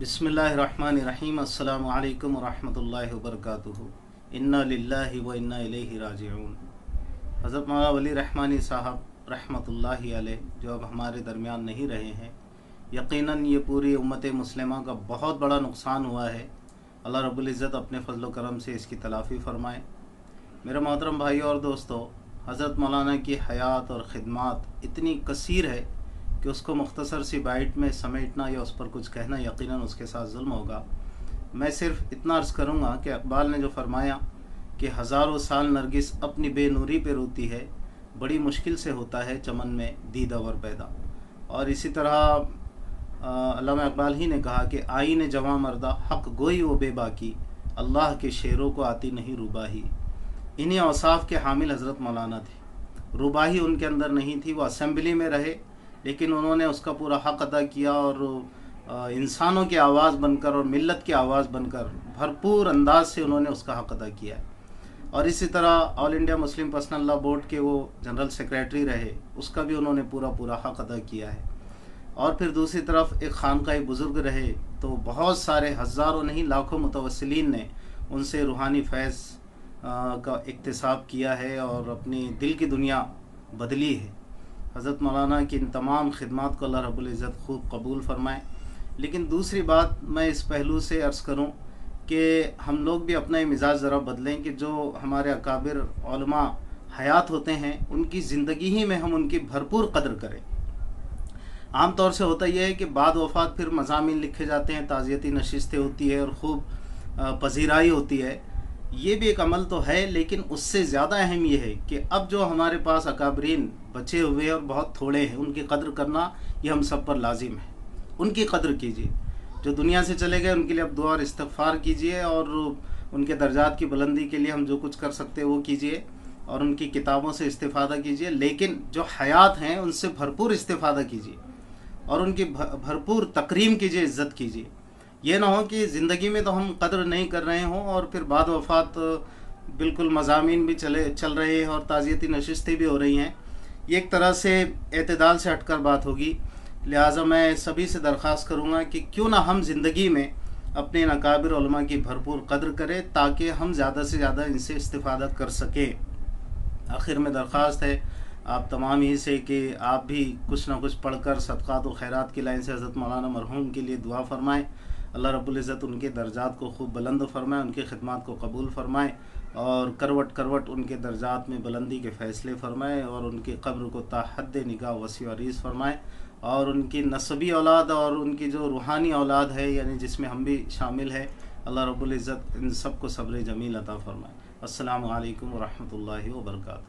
بسم اللہ الرحمن الرحیم۔ السلام علیکم ورحمۃ اللہ وبرکاتہ۔ انا للہ و انا الیہ راجعون۔ حضرت مولانا ولی رحمانی صاحب رحمۃ اللہ علیہ جو اب ہمارے درمیان نہیں رہے ہیں، یقیناً یہ پوری امت مسلمہ کا بہت بڑا نقصان ہوا ہے۔ اللہ رب العزت اپنے فضل و کرم سے اس کی تلافی فرمائے۔ میرے محترم بھائی اور دوستو، حضرت مولانا کی حیات اور خدمات اتنی کثیر ہے کہ اس کو مختصر سی بائٹ میں سمیٹنا یا اس پر کچھ کہنا یقیناً اس کے ساتھ ظلم ہوگا۔ میں صرف اتنا عرض کروں گا کہ اقبال نے جو فرمایا کہ ہزاروں سال نرگس اپنی بے نوری پہ روتی ہے، بڑی مشکل سے ہوتا ہے چمن میں دیدہ ور پیدا۔ اور اسی طرح علامہ اقبال ہی نے کہا کہ آئین جواں مردہ حق گوئی و بے باکی، اللہ کے شعروں کو آتی نہیں روباہی۔ انہی اوصاف کے حامل حضرت مولانا تھے۔ روباہی ان کے اندر نہیں تھی، وہ اسمبلی میں رہے لیکن انہوں نے اس کا پورا حق ادا کیا اور انسانوں کی آواز بن کر اور ملت کی آواز بن کر بھرپور انداز سے انہوں نے اس کا حق ادا کیا ہے۔ اور اسی طرح آل انڈیا مسلم پرسنل لا بورڈ کے وہ جنرل سیکریٹری رہے، اس کا بھی انہوں نے پورا حق ادا کیا ہے۔ اور پھر دوسری طرف ایک خانقاہ بزرگ رہے، تو بہت سارے ہزاروں نہیں لاکھوں متوسلین نے ان سے روحانی فیض کا اکتساب کیا ہے اور اپنی دل کی دنیا بدلی ہے۔ حضرت مولانا کی ان تمام خدمات کو اللہ رب العزت خوب قبول فرمائے۔ لیکن دوسری بات میں اس پہلو سے عرض کروں کہ ہم لوگ بھی اپنا مزاج ذرا بدلیں کہ جو ہمارے اکابر علماء حیات ہوتے ہیں ان کی زندگی ہی میں ہم ان کی بھرپور قدر کریں۔ عام طور سے ہوتا یہ ہے کہ بعد وفات پھر مضامین لکھے جاتے ہیں، تعزیتی نشستیں ہوتی ہے اور خوب پذیرائی ہوتی ہے۔ یہ بھی ایک عمل تو ہے، لیکن اس سے زیادہ اہم یہ ہے کہ اب جو ہمارے پاس اکابرین بچے ہوئے اور بہت تھوڑے ہیں، ان کی قدر کرنا یہ ہم سب پر لازم ہے۔ ان کی قدر کیجیے، جو دنیا سے چلے گئے ان کے لیے اب دعا اور استغفار کیجیے، اور ان کے درجات کی بلندی کے لیے ہم جو کچھ کر سکتے وہ کیجیے، اور ان کی کتابوں سے استفادہ کیجیے۔ لیکن جو حیات ہیں ان سے بھرپور استفادہ کیجیے اور ان کی بھرپور تکریم کیجیے، عزت کیجیے۔ یہ نہ ہو کہ زندگی میں تو ہم قدر نہیں کر رہے ہوں اور پھر بعد وفات بالکل مضامین بھی چل رہے ہیں اور تعزیتی نشستیں بھی ہو رہی ہیں۔ یہ ایک طرح سے اعتدال سے ہٹ کر بات ہوگی۔ لہٰذا میں سبھی سے درخواست کروں گا کہ کیوں نہ ہم زندگی میں اپنے اکابر علماء کی بھرپور قدر کریں تاکہ ہم زیادہ سے زیادہ ان سے استفادہ کر سکیں۔ آخر میں درخواست ہے آپ تمام ہی سے کہ آپ بھی کچھ نہ کچھ پڑھ کر صدقات و خیرات کی لائن سے حضرت مولانا مرحوم کے لیے دعا فرمائیں۔ اللہ رب العزت ان کے درجات کو خوب بلند فرمائے، ان کی خدمات کو قبول فرمائے اور کروٹ کروٹ ان کے درجات میں بلندی کے فیصلے فرمائے، اور ان کی قبر کو تا حد نگاہ وسیع و عریض فرمائے، اور ان کی نسبی اولاد اور ان کی جو روحانی اولاد ہے یعنی جس میں ہم بھی شامل ہیں، اللہ رب العزت ان سب کو صبر جمیل عطا فرمائے۔ السلام علیکم ورحمۃ اللہ وبرکاتہ۔